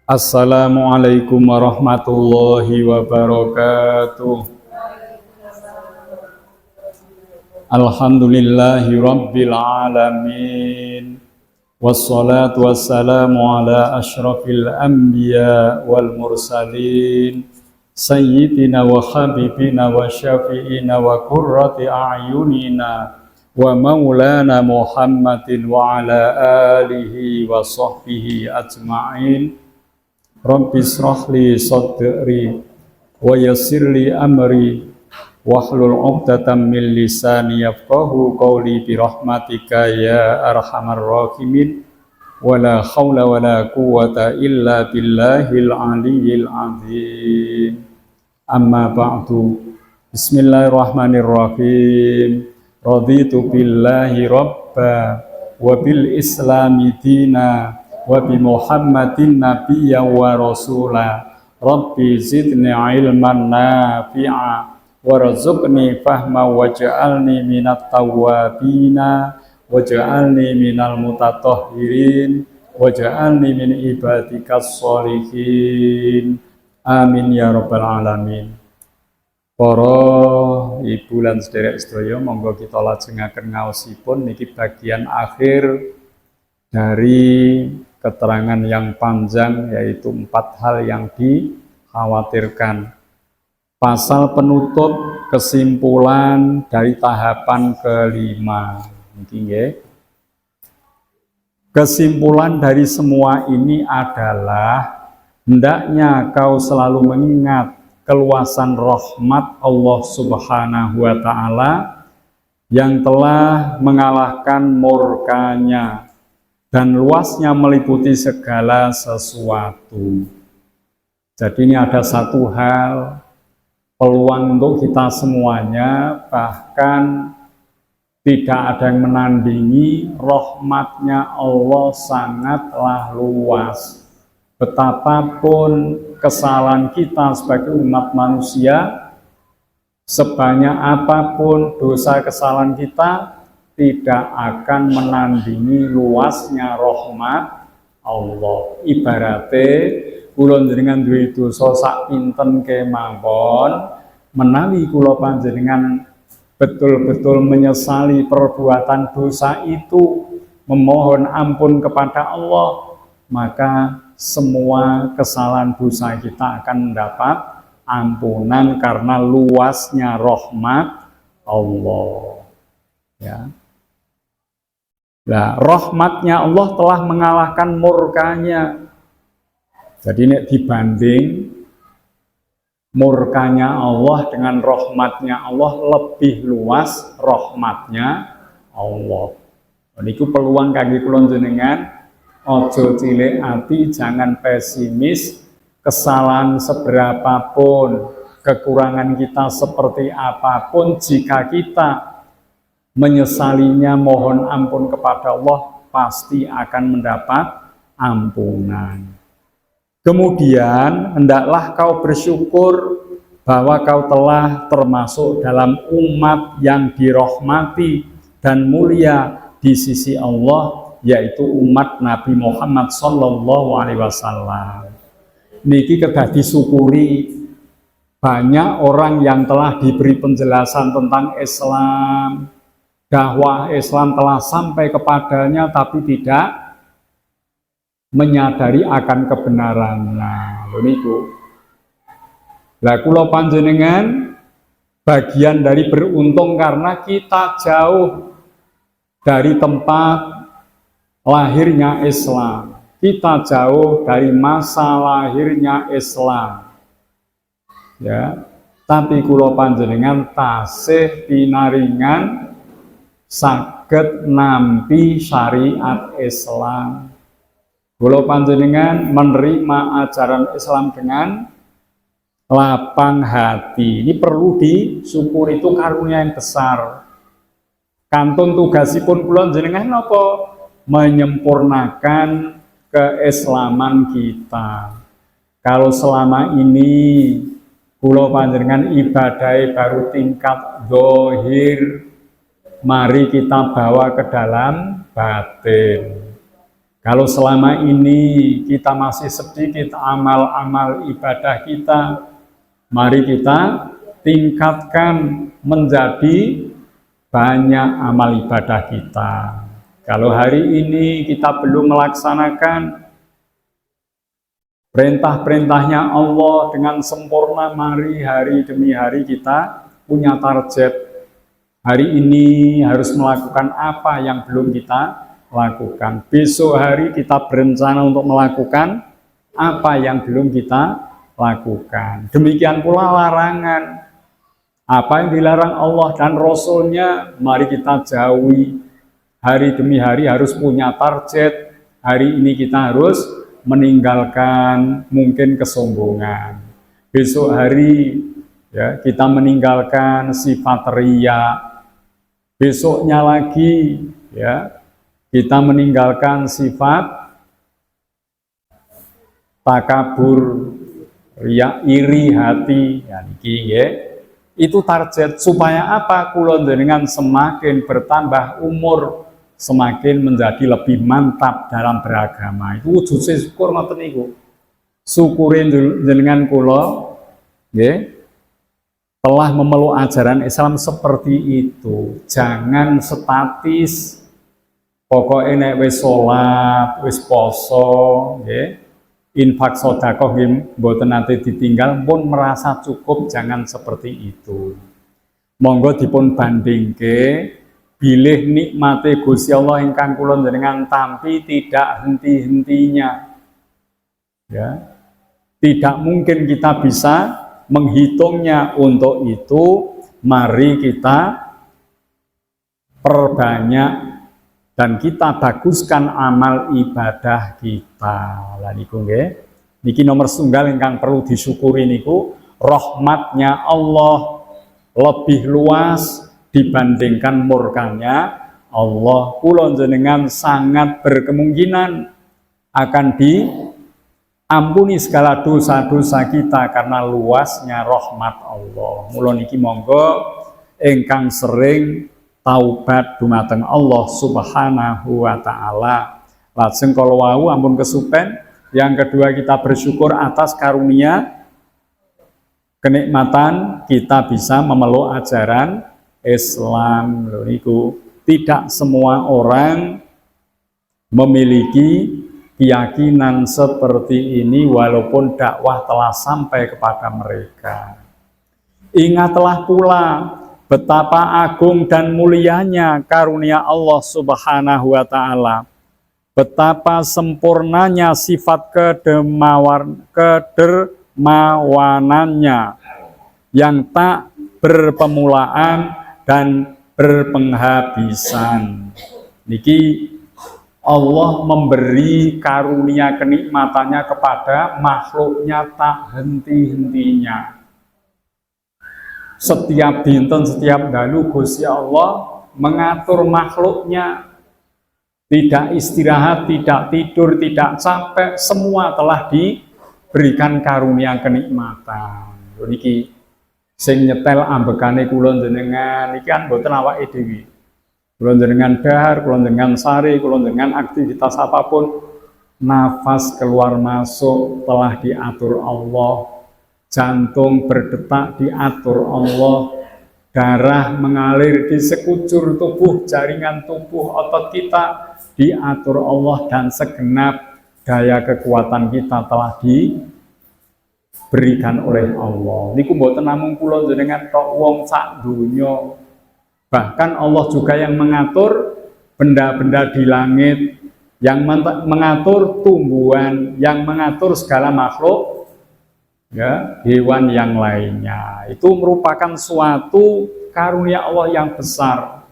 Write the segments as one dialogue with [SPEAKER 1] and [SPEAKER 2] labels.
[SPEAKER 1] Assalamualaikum warahmatullahi wabarakatuh. Alhamdulillahi rabbil alamin. Wassalatu wassalamu ala ashrafil anbiya wal mursalin sayyidina wa habibina wa syafi'ina wa qurrati a'yunina wa maulana Muhammadin wa ala alihi wa sahbihi ajma'in. Rabbi shrah li sadri wa yassir li amri wahlul 'uqdatam min lisani yafqahu qawli bi rahmatika ya arhamar rahimin wala haula wala quwwata illa billahil aliyyil azim. Amma ba'du. Bismillahirrahmanirrahim. Raditu billahi rabba wa bil islami dina wa bi Muhammadin nabiyya wa rasula. Rabbi zidni ilman nafi'a warzuqni fahma waj'alni minat tawwabina waj'alni minal mutatahhirin waj'alni min ibadikas sholihin. Amin ya rabbal alamin. Para ibu lan sederek sedaya, monggo kita lajengaken ngaosipun niki bagian akhir dari keterangan yang panjang, yaitu 4 hal yang dikhawatirkan. Pasal penutup kesimpulan dari tahapan kelima. Kesimpulan dari semua ini adalah hendaknya kau selalu mengingat keluasan rahmat Allah Subhanahu wa Ta'ala yang telah mengalahkan murkanya dan luasnya meliputi segala sesuatu. Jadi ini ada satu hal, peluang untuk kita semuanya, bahkan tidak ada yang menandingi rahmatnya Allah sangatlah luas. Betapapun kesalahan kita sebagai umat manusia, sebanyak apapun dosa kesalahan kita, tidak akan menandingi luasnya rahmat Allah. Ibarate kula njenengan duwe dosa sak pinten kemawon, menawi kula panjenengan betul-betul menyesali perbuatan dosa itu, memohon ampun kepada Allah, maka semua kesalahan dosa kita akan mendapat ampunan karena luasnya rahmat Allah. Ya. Nah, rahmatnya Allah telah mengalahkan murkanya. Jadi ini dibanding murkanya Allah dengan rahmatnya Allah, lebih luas rahmatnya Allah. Niku peluang kangge kula jenengan, ojo cilik ati, jangan pesimis. Kesalahan seberapapun, kekurangan kita seperti apapun, jika kita menyesalinya, mohon ampun kepada Allah, pasti akan mendapat ampunan. Kemudian hendaklah kau bersyukur bahwa kau telah termasuk dalam umat yang dirahmati dan mulia di sisi Allah, yaitu umat Nabi Muhammad SAW. Niki kedah disyukuri, banyak orang yang telah diberi penjelasan tentang Islam, dakwah Islam telah sampai kepadanya, tapi tidak menyadari akan kebenarannya. Niku. Lah kula panjenengan bagian dari beruntung karena kita jauh dari tempat lahirnya Islam. Kita jauh dari masa lahirnya Islam. Ya, tapi kula panjenengan tasih pinaringan saged nampi syariat Islam. Kula panjenengan menerima ajaran Islam dengan lapang hati. Ini perlu disyukuri, itu karunia yang besar. Kantun tugasipun kula panjenengan napa? Menyempurnakan keislaman kita. Kalau selama ini kula panjenengan ibadah baru tingkat zahir, mari kita bawa ke dalam batin. Kalau selama ini kita masih sedikit amal-amal ibadah kita, mari kita tingkatkan menjadi banyak amal ibadah kita. Kalau hari ini kita belum melaksanakan perintah-perintahnya Allah dengan sempurna, mari hari demi hari kita punya target. Hari ini harus melakukan apa yang belum kita lakukan. Besok hari kita berencana untuk melakukan apa yang belum kita lakukan. Demikian pula larangan. Apa yang dilarang Allah dan Rasul-Nya, mari kita jauhi. Hari demi hari harus punya target. Hari ini kita harus meninggalkan mungkin kesombongan. Besok hari ya, kita meninggalkan sifat riya. Besoknya lagi ya, kita meninggalkan sifat takabur, riya, iri hati. Ya, niki ya. Itu target supaya apa? Kula dengan semakin bertambah umur, semakin menjadi lebih mantap dalam beragama. Itu wujud syukur ngoten niku. Syukurin jenengan kula nggih telah memeluk ajaran Islam seperti itu. Jangan statis. Pokoknya nek wis sholat, wis poso, nggih, infak sedekah nggih mboten nate ditinggal, pun merasa cukup, jangan seperti itu. Monggo dipun bandingke bilih nikmate Gusti Allah ingkang kula njenengan tampi tidak henti-hentinya. Ya. Tidak mungkin kita bisa menghitungnya. Untuk itu mari kita perbanyak dan kita baguskan amal ibadah kita. Lah niku nggih. Niki nomor setunggal ingkang perlu disyukuri niku, rahmatnya Allah lebih luas dibandingkan murkanya Allah. Kula jenengan sangat berkemungkinan akan diampuni segala dosa-dosa kita karena luasnya rahmat Allah. Mula niki monggo ingkang sering taubat dumateng Allah Subhanahu wa taala. Lajeng kala wau ampun kesupen. Yang kedua, kita bersyukur atas karunia kenikmatan kita bisa memeluk ajaran Islam. Lho niku tidak semua orang memiliki keyakinan seperti ini walaupun dakwah telah sampai kepada mereka. Ingatlah pula betapa agung dan mulianya karunia Allah Subhanahu wa taala. Betapa sempurnanya sifat kedermawanannya yang tak berpemulaan dan berpenghabisan. Niki Allah memberi karunia kenikmatannya kepada makhluknya tak henti-hentinya. Setiap dinten, setiap dalu Gusti Allah mengatur makhluknya, tidak istirahat, tidak tidur, tidak capek, semua telah diberikan karunia kenikmatan. Niki sing nyetel ambekane kula jenengan iki kan mboten awake dhewe. Kula jenengan dahar, kula jenengan sari, kula jenengan aktivitas apapun, nafas keluar masuk telah diatur Allah. Jantung berdetak diatur Allah, darah mengalir di sekujur tubuh, jaringan tubuh otot kita diatur Allah, dan segenap daya kekuatan kita telah diberikan oleh Allah. Niku mboten namung kula jenengan tok, wong sak donya. Bahkan Allah juga yang mengatur benda-benda di langit, yang mengatur tumbuhan, yang mengatur segala makhluk, ya, hewan yang lainnya. Itu merupakan suatu karunia Allah yang besar.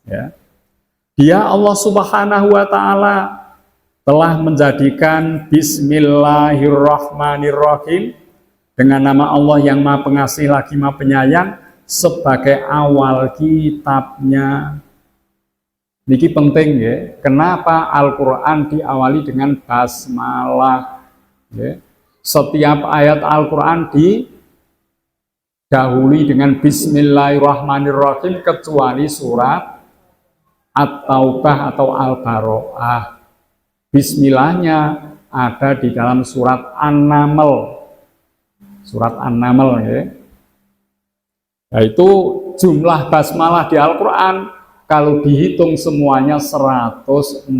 [SPEAKER 1] Ya. Dia Allah Subhanahu wa taala telah menjadikan Bismillahirrahmanirrahim dengan nama Allah yang Maha Pengasih lagi Maha Penyayang sebagai awal kitabnya. Niki penting ya. Kenapa Al-Qur'an diawali dengan basmalah? Ya. Setiap ayat Al-Quran didahului dengan Bismillahirrahmanirrahim kecuali surat At-Taubah atau Al-Baro'ah. Bismillahnya ada di dalam surat An-Naml. Surat An-Naml ya. Yaitu jumlah basmalah di Al-Quran kalau dihitung semuanya 114.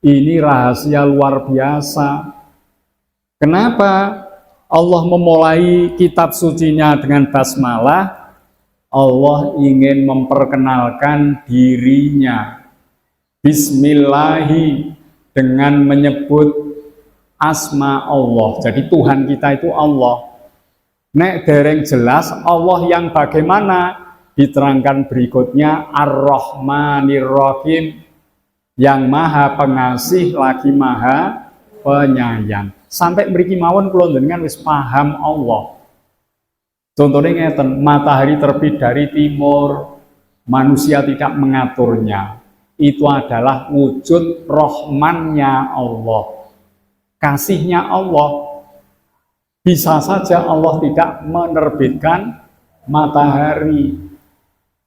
[SPEAKER 1] Ini rahasia luar biasa. Kenapa Allah memulai kitab sucinya dengan basmalah? Allah ingin memperkenalkan dirinya. Bismillahi, dengan menyebut asma Allah. Jadi Tuhan kita itu Allah. Nek dereng jelas Allah yang bagaimana, diterangkan berikutnya Ar-Rahmanir-Rahim, yang maha pengasih lagi maha penyayang. Sampai mriki mawon kula njenengan wis paham Allah. Contohnya ngeten, matahari terbit dari timur, manusia tidak mengaturnya. Itu adalah wujud rahmannya Allah, kasihnya Allah. Bisa saja Allah tidak menerbitkan matahari,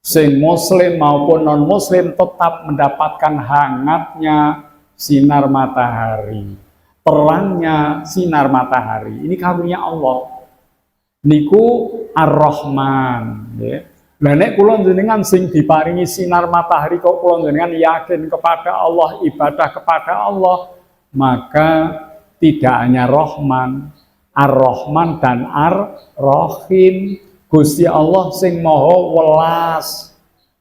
[SPEAKER 1] sing muslim maupun non muslim tetap mendapatkan hangatnya sinar matahari, terangnya sinar matahari. Ini karunia Allah. Niku Ar-Rahman ya. Lah nek kula njenengan sing diparingi sinar matahari kok kula njenengan yakin kepada Allah, ibadah kepada Allah, maka tidak hanya Rahman, Ar-Rahman dan Ar-Rahim. Gusti Allah sing maha welas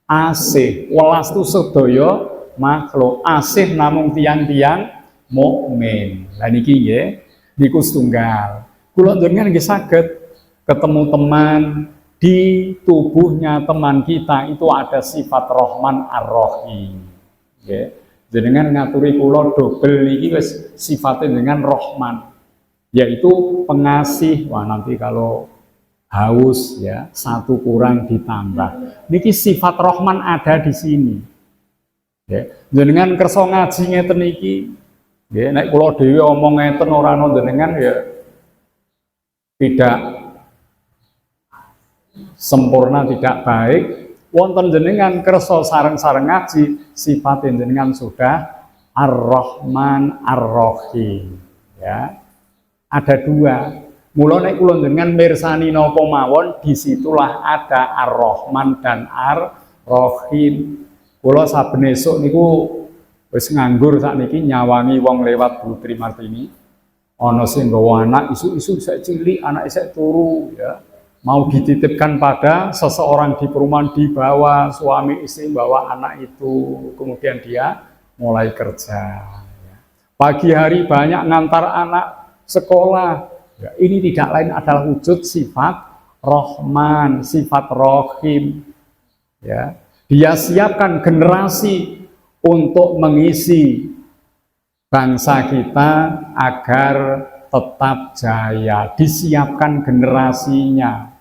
[SPEAKER 1] asih. Welas itu sedaya makhluk, asih namung tiang-tiang mukmin. Lah niki nggih niku setunggal. Kula njenengan nggih saged ketemu teman, di tubuhnya teman kita itu ada sifat Rahman Ar-Rahim. Nggih. Jenengan ngaturi kula dobel iki wis sifatnya dengan Rahman, yaitu pengasih. Wah, nanti kalau haus ya, satu kurang ditambah. Niki sifat Rahman ada di sini. Ya, jenengan kersa ngaji ngeten iki. Nggih, nek kula dhewe omong ngeten ora ana jenengan ya tidak sempurna, tidak baik. Wonten jenengan kersa sareng-sareng ngaji, sifat jenengan sudah Ar-Rahman Ar-Rahim. Ya. Ada dua. Mula nek kula njenengan mirsani napa mawon, disitulah ada Ar-Rahman dan Ar-Rahim. Kula saben esuk niku wis nganggur sakniki nyawangi wong lewat Bu Tri Martini. Ana sing nggawa anak isu-isu isih cilik, anak isih turu ya. Mau dititipkan pada seseorang di perumahan, dibawa suami istri bawa anak itu, kemudian dia mulai kerja. Pagi hari banyak ngantar anak sekolah. Ya, ini tidak lain adalah wujud sifat Rahman, sifat Rahim. Ya, dia siapkan generasi untuk mengisi bangsa kita agar tetap jaya. Disiapkan generasinya,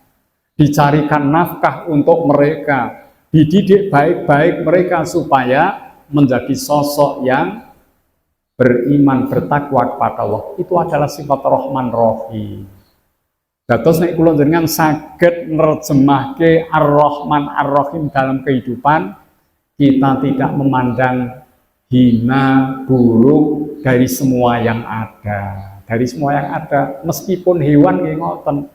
[SPEAKER 1] dicarikan nafkah untuk mereka, dididik baik-baik mereka supaya menjadi sosok yang beriman, bertakwa kepada Allah. Itu adalah sifat Rahman Rahim. Dados nek kula njenengan saged nerjemahke Ar-Rahman Ar-Rahim dalam kehidupan, kita tidak memandang hina, buruk dari semua yang ada. Dari semua yang ada, meskipun hewan nggih ngoten.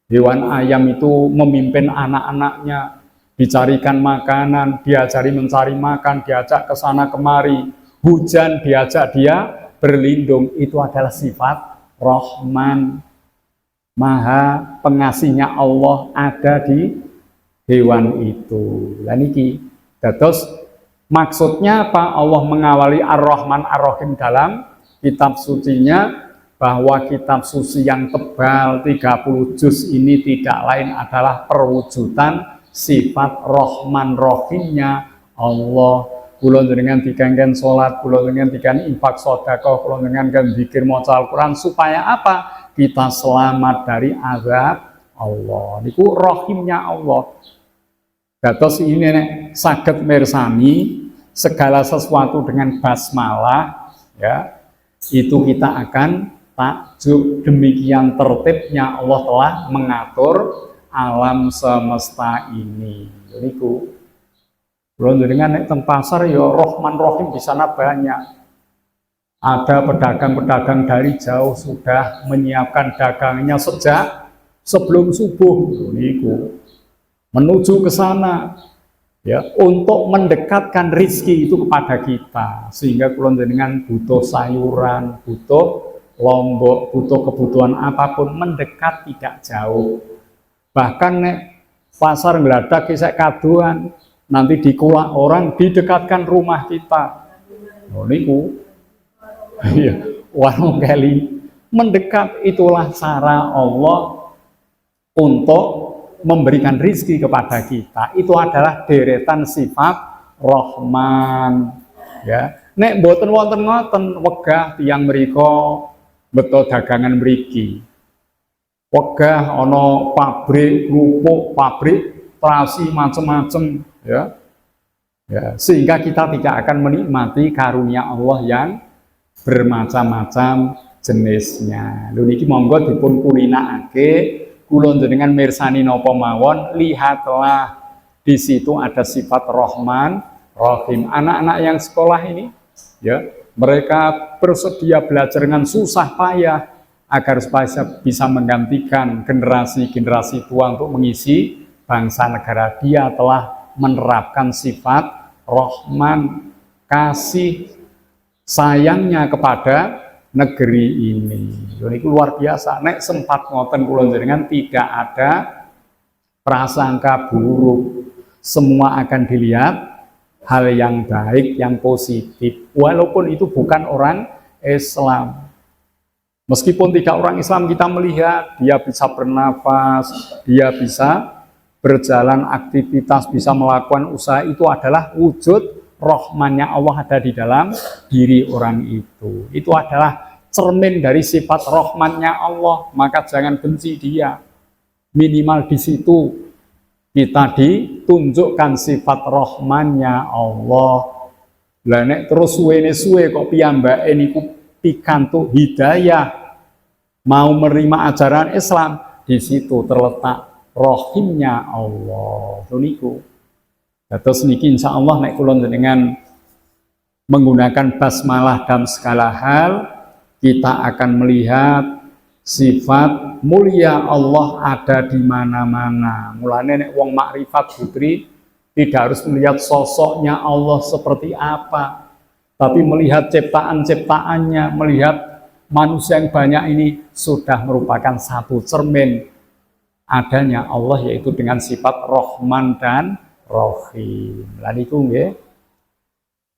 [SPEAKER 1] Hewan ayam itu memimpin anak-anaknya, dicarikan makanan, diajari mencari makan, diajak ke sana kemari. Hujan diajak dia berlindung. Itu adalah sifat Rahman. Maha pengasihnya Allah ada di hewan itu. Lah niki dados maksudnya apa? Allah mengawali Ar-Rahman Ar-Rahim dalam kitab sucinya, bahwa kitab suci yang tebal 30 juz ini tidak lain adalah perwujudan sifat Rahman Rahimnya Allah. Kula njenengan dikengken salat, kula njenengan dikengken infak sedekah, kula njenengan zikir maca Al-Qur'an supaya apa? Kita selamat dari azab Allah. Niku Rahimnya Allah. Dados ini nek saged mirsani segala sesuatu dengan basmalah ya, itu kita akan takjub, demikian tertibnya Allah telah mengatur alam semesta ini. Niku Kula jenengan nek teng pasar ya Rahman Rahim di sana banyak. Ada pedagang-pedagang dari jauh sudah menyiapkan dagangnya sejak sebelum subuh niku menuju ke sana ya untuk mendekatkan rizki itu kepada kita, sehingga kula jenengan butuh sayuran, butuh lombok, butuh kebutuhan apapun mendekat tidak jauh. Bahkan nek pasar ngeladak isek kaduan nanti dikulak orang didekatkan rumah kita. Niku iya, warung kali mendekat, itulah cara Allah untuk memberikan rizki kepada kita. Itu adalah deretan sifat Rahman. Ya, nek boten wonten ngoten wegah tiyang mriko beto dagangan mriki. Wegah ana pabrik kerupuk, pabrik terasi macam-macam, ya. Ya, sehingga kita tidak akan menikmati karunia Allah yang bermacam-macam jenisnya. Lho niki monggo dipun kulinakake, kula jenengan mirsani napa mawon, lihatlah di situ ada sifat Rahman, Rahim. Anak-anak yang sekolah ini ya, mereka bersedia belajar dengan susah payah agar supaya bisa menggantikan generasi-generasi tua untuk mengisi bangsa negara. Dia telah menerapkan sifat Rahman, kasih sayangnya kepada negeri ini. Ini luar biasa. Nek sempat ngoten kula jenengan tidak ada prasangka buruk. Semua akan dilihat hal yang baik, yang positif. Walaupun itu bukan orang Islam. Meskipun tidak orang Islam, kita melihat dia bisa bernafas, dia bisa berjalan aktivitas, bisa melakukan usaha, itu adalah wujud Rahmannya Allah ada di dalam diri orang itu. Itu adalah cermin dari sifat Rahmannya Allah. Maka jangan benci dia. Minimal di situ kita ditunjukkan sifat Rahmannya Allah. Lah nek terus suwe kok piyambake niku pikantuk hidayah, mau menerima ajaran Islam, di situ terletak Rahimnya Allah. Niku. Terus niki insya Allah nek kula dengan menggunakan basmalah dalam segala hal, kita akan melihat sifat mulia Allah ada di mana-mana. Mulane nek wong makrifat putri tidak harus melihat sosoknya Allah seperti apa, tapi melihat ciptaan-ciptaannya, melihat manusia yang banyak ini sudah merupakan satu cermin adanya Allah, yaitu dengan sifat Rahman dan Rahim. Lan iku nggih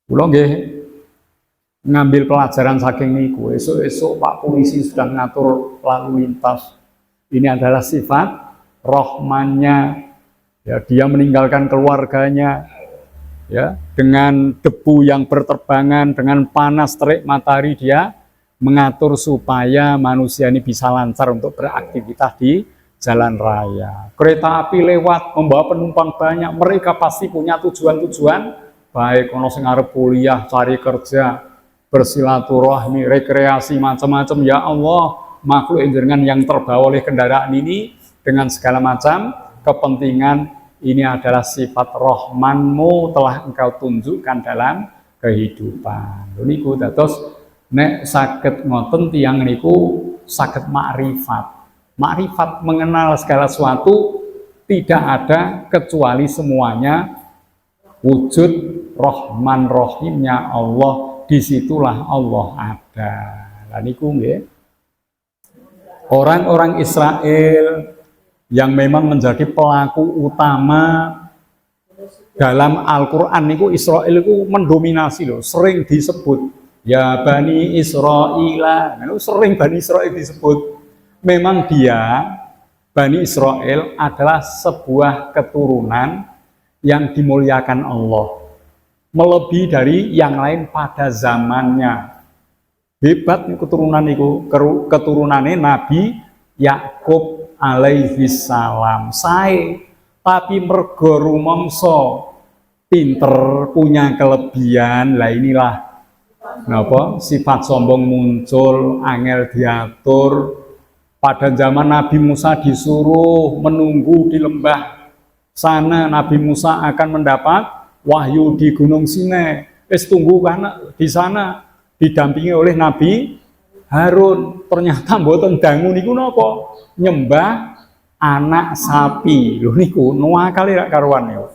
[SPEAKER 1] kula nggih ngambil pelajaran saking niku. Esuk-esuk Pak Polisi sudah mengatur lalu lintas. Ini adalah sifat Rahmannya. Ya, dia meninggalkan keluarganya ya, dengan debu yang berterbangan, dengan panas terik matahari, dia mengatur supaya manusia ini bisa lancar untuk beraktivitas di jalan raya. Kereta api lewat membawa penumpang banyak, mereka pasti punya tujuan-tujuan baik, ono sing arep kuliah, cari kerja, bersilaturahmi, rekreasi macam-macam. Ya Allah, makhluk jenengan yang terbawa oleh kendaraan ini dengan segala macam kepentingan, ini adalah sifat Rahmanmu telah engkau tunjukkan dalam kehidupan. Niku dados nek saged ngoten tiyang niku saged makrifat. Makrifat mengenal segala sesuatu, tidak ada kecuali semuanya wujud Rahman Rahimnya Allah, disitulah Allah ada. Lah niku nggih. Orang-orang Israel yang memang menjadi pelaku utama dalam Al-Qur'an niku, Israel itu mendominasi loh, sering disebut ya Bani Israila. Nah, sering Bani Israel disebut. Memang dia, Bani Israel adalah sebuah keturunan yang dimuliakan Allah, melebihi dari yang lain pada zamannya. Hebat keturunan itu, keturunannya Nabi Yakub alaihi salam. Tapi mergo rumangsa pinter, punya kelebihan. Lah inilah napa sifat sombong muncul, angel diatur. Pada zaman Nabi Musa disuruh menunggu di lembah sana, Nabi Musa akan mendapat wahyu di Gunung Sinai. Tunggu kan di sana didampingi oleh Nabi Harun. Ternyata mboten dangu niku napa? Nyembah anak sapi. Lho niku nuwakale rak karuan niku.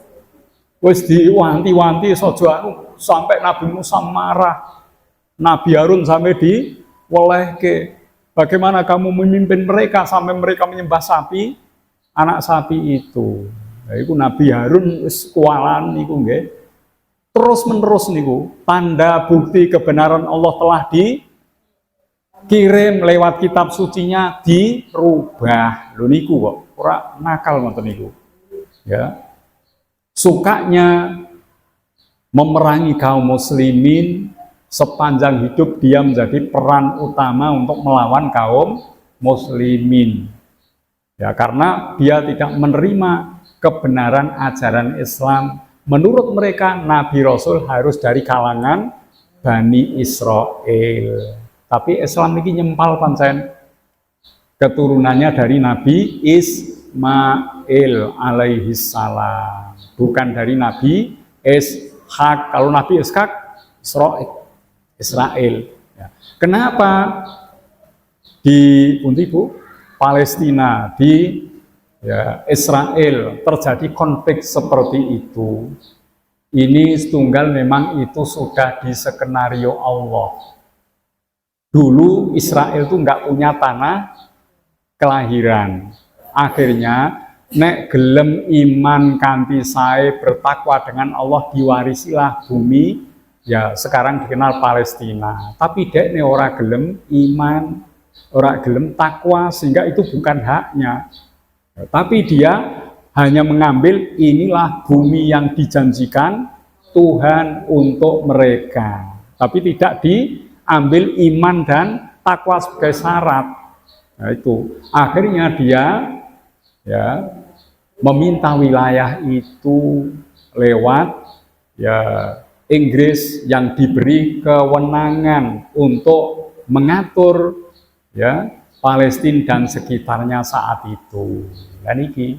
[SPEAKER 1] Wis diwanti-wanti saja sampai Nabi Musa marah. Nabi Harun sampai diwelehke. Bagaimana kamu memimpin mereka sampai mereka menyembah sapi? Anak sapi itu. Nah, itu Nabi Harun wis kualan niku nggih. Terus menerus niku tanda bukti kebenaran Allah telah dikirim lewat kitab sucinya dirubah. Lho niku kok ora nakal ngoten niku. Ya. Sukanya memerangi kaum muslimin sepanjang hidup dia menjadi peran utama untuk melawan kaum muslimin. Ya, karena dia tidak menerima kebenaran ajaran Islam. Menurut mereka Nabi Rasul harus dari kalangan Bani Israel. Tapi Islam ini nyempal pancen keturunannya dari Nabi Ismail alaihi salam, bukan dari Nabi Ishak. Kalau Nabi Ishak Israel. Ya. Kenapa di Palestina, di Israel terjadi konflik seperti itu? Ini setunggal memang itu sudah diskenario Allah. Dulu Israel itu nggak punya tanah kelahiran. Akhirnya nek gelem iman kanthi sae bertakwa dengan Allah diwarisilah bumi ya sekarang dikenal Palestina. Tapi dek ne ora gelem iman, ora gelem takwa sehingga itu bukan haknya. Tapi dia hanya mengambil inilah bumi yang dijanjikan Tuhan untuk mereka. Tapi tidak diambil iman dan takwa sebagai syarat. Nah, itu akhirnya dia ya meminta wilayah itu lewat ya Inggris yang diberi kewenangan untuk mengatur ya Palestina dan sekitarnya saat itu. Dan ini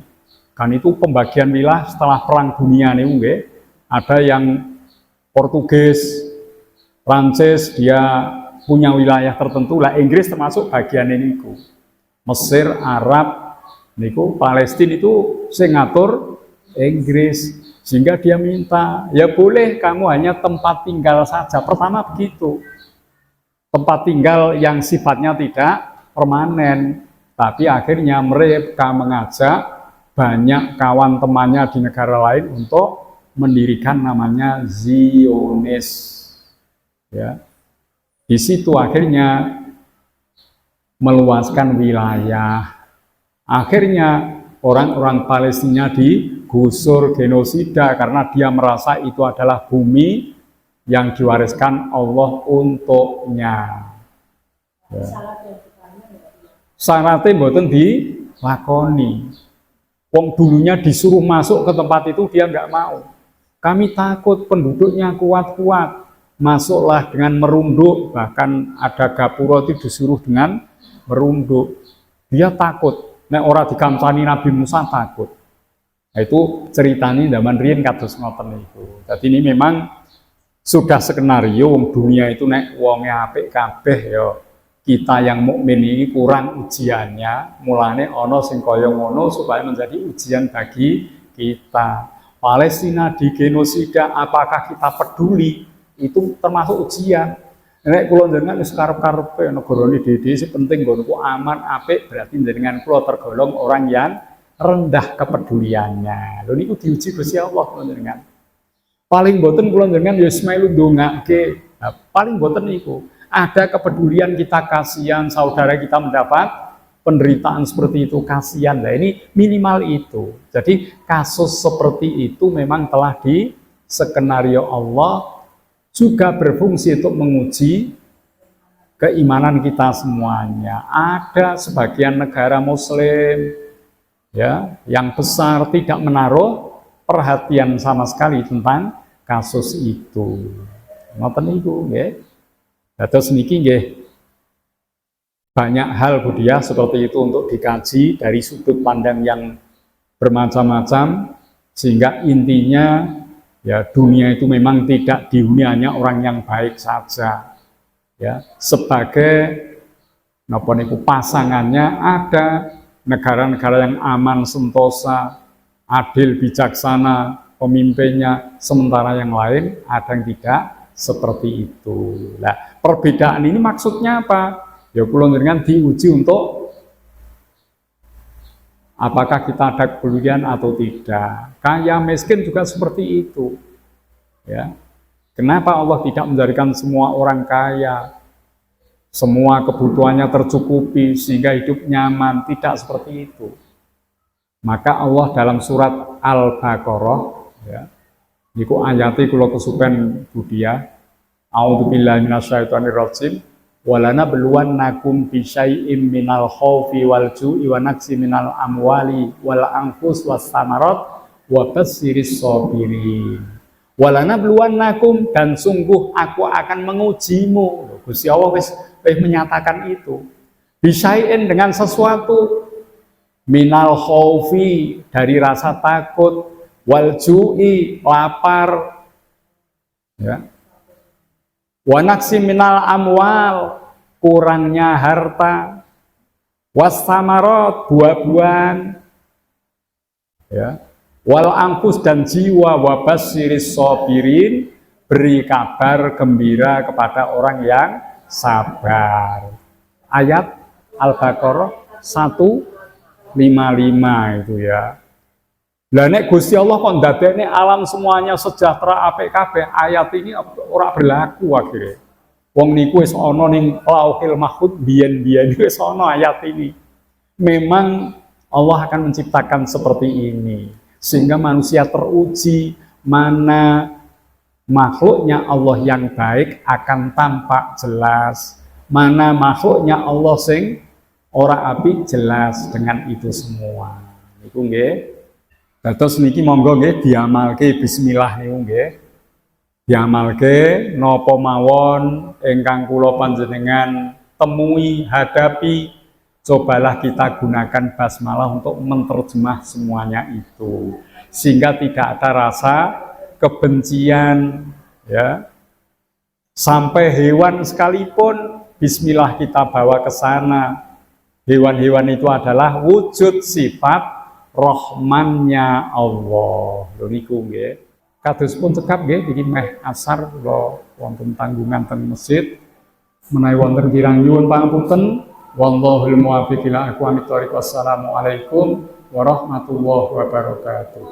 [SPEAKER 1] kan itu pembagian wilayah setelah Perang Dunia nih, nggih. Ada yang Portugis, Prancis dia punya wilayah tertentu lah. Inggris termasuk bagian ini. Mesir, Arab, niku Palestina itu sing ngatur Inggris. Sehingga dia minta, ya boleh kamu hanya tempat tinggal saja. Pertama begitu. Tempat tinggal yang sifatnya tidak permanen. Tapi akhirnya mereka mengajak banyak kawan temannya di negara lain untuk mendirikan namanya Zionis. Ya. Di situ akhirnya meluaskan wilayah. Akhirnya orang-orang Palestina digusur genosida karena dia merasa itu adalah bumi yang diwariskan Allah untuknya. Ya. Syaratnya mboten dilakoni. Wong dulunya disuruh masuk ke tempat itu dia nggak mau. Kami takut penduduknya kuat-kuat. Masuklah dengan merunduk, bahkan ada gapura itu disuruh dengan merunduk. Dia takut. Nek ora dikancani Nabi Musa takut. Nah, itu ceritanya zaman riyen kados ngoten niku. Jadi ini memang sudah skenario wong dunia itu nek wonge apik kabeh ya. Kita yang mukmin ini kurang ujiannya, mulane ana sing kaya ngono supaya menjadi ujian bagi kita. Palestina digenosida, apakah kita peduli? Itu termasuk ujian. Nek kula njenengan wis karep-karepe negara iki sing penting nggonku aman, apik, berarti njenengan kula tergolong orang yang rendah kepeduliannya. Lho niku diuji Gusti Allah kula njenengan. Paling boten kula njenengan ya Ismail ndongake. Nah, paling boten niku. Ada kepedulian kita, kasihan saudara kita mendapat penderitaan seperti itu, kasihan. Nah ini minimal itu. Jadi kasus seperti itu memang telah di skenario Allah juga berfungsi untuk menguji keimanan kita semuanya. Ada sebagian negara Muslim ya yang besar tidak menaruh perhatian sama sekali tentang kasus itu. Ngoten niku nggih. Terus niki nggih banyak hal budaya seperti itu untuk dikaji dari sudut pandang yang bermacam-macam sehingga intinya Ya, dunia itu memang tidak dihuni hanya orang yang baik saja. Ya, sebagai napa niku pasangannya ada negara-negara yang aman sentosa, adil bijaksana pemimpinnya, sementara yang lain ada yang tidak seperti itu. Nah, perbedaan ini maksudnya apa? Ya kula njenengan diuji untuk apakah kita ada kepedulian atau tidak. Kaya miskin juga seperti itu. Ya. Kenapa Allah tidak menjadikan semua orang kaya, semua kebutuhannya tercukupi sehingga hidup nyaman? Tidak seperti itu. Maka Allah dalam surat Al-Baqarah, ya, niku ayati kula kesupen Budia, a'udzubillahi minasyaitonirrajim. Walana beluwannakum bisyai'im minal khaufi wal ju'i wa naqsi minal amwali wal anfus was samarat wa basyirish shabirin. Walana beluwannakum, dan sungguh aku akan mengujimu. Gusti Allah wis menyatakan itu. Bisyai'in, dengan sesuatu, minal khaufi, dari rasa takut, wal ju'i, lapar, ya. Wanaksi minal amwal, kurangnya harta, wasamarot, buah-buahan, ya, wal angkus, dan jiwa, wabasyiris sobirin, beri kabar gembira kepada orang yang sabar. Ayat Al-Baqarah 155 itu ya. Lah nek Gusti Allah kok ndadekne alam semuanya sejahtera apik kabeh, ayat ini ora berlaku akhirnya. Wong niku wis ana ning Lauhil Mahfuz biyen-biyen wis ana ayat ini. Memang Allah akan menciptakan seperti ini sehingga manusia teruji mana makhluknya Allah yang baik akan tampak jelas, mana makhluknya Allah sing ora apik jelas dengan itu semua. Niku nggih. Terus niki monggo nggih diamalke bismillah niku nggih. Diamalke napa mawon ingkang kula panjenengan temui, hadapi, cobalah kita gunakan basmalah untuk menerjemah semuanya itu. Sehingga tidak ada rasa kebencian, ya. Sampai hewan sekalipun bismillah kita bawa ke sana. Hewan-hewan itu adalah wujud sifat Rahmannya Allah. Lho niku nggih. Kados pun cekap nggih iki meh asar kula wonten tanggungan teng masjid. Menawi wonten kirang nyuwun pangapunten. Wallahul muwaffiq ila aqwamit thoriq. Wassalamualaikum warahmatullahi wabarakatuh.